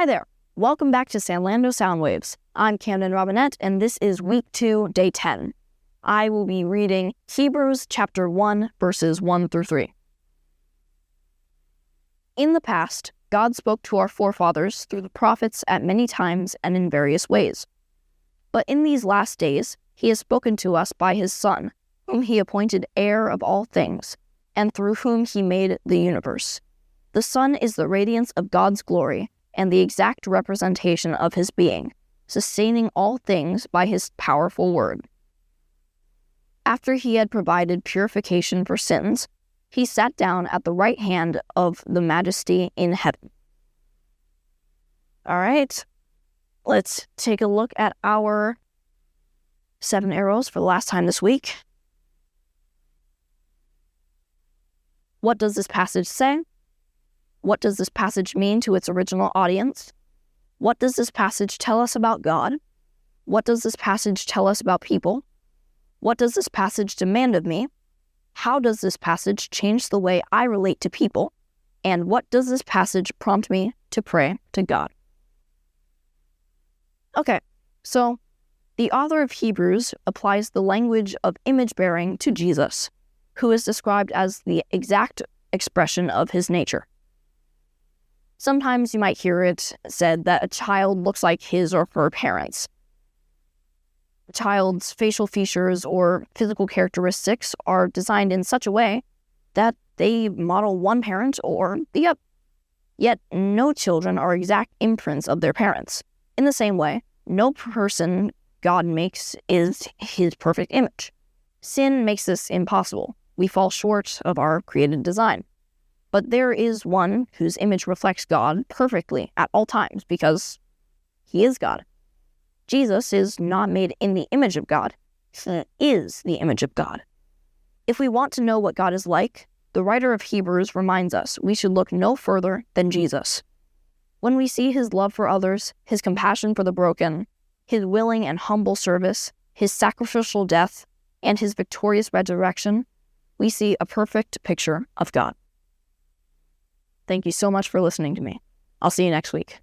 Hi there. Welcome back to Sanlando Soundwaves. I'm Camden Robinette, and this is week 2, day 10. I will be reading Hebrews chapter 1, verses 1 through 3. In the past, God spoke to our forefathers through the prophets at many times and in various ways. But in these last days, he has spoken to us by his Son, whom he appointed heir of all things, and through whom he made the universe. The Son is the radiance of God's glory, and the exact representation of his being, sustaining all things by his powerful word. After he had provided purification for sins, he sat down at the right hand of the Majesty in heaven. All right, let's take a look at our 7 arrows for the last time this week. What does this passage say? What does this passage mean to its original audience? What does this passage tell us about God? What does this passage tell us about people? What does this passage demand of me? How does this passage change the way I relate to people? And what does this passage prompt me to pray to God? Okay, so the author of Hebrews applies the language of image-bearing to Jesus, who is described as the exact expression of his nature. Sometimes you might hear it said that a child looks like his or her parents. A child's facial features or physical characteristics are designed in such a way that they model one parent or the other. Yet no children are exact imprints of their parents. In the same way, no person God makes is his perfect image. Sin makes this impossible. We fall short of our created design. But there is one whose image reflects God perfectly at all times because he is God. Jesus is not made in the image of God. He is the image of God. If we want to know what God is like, the writer of Hebrews reminds us we should look no further than Jesus. When we see his love for others, his compassion for the broken, his willing and humble service, his sacrificial death, and his victorious resurrection, we see a perfect picture of God. Thank you so much for listening to me. I'll see you next week.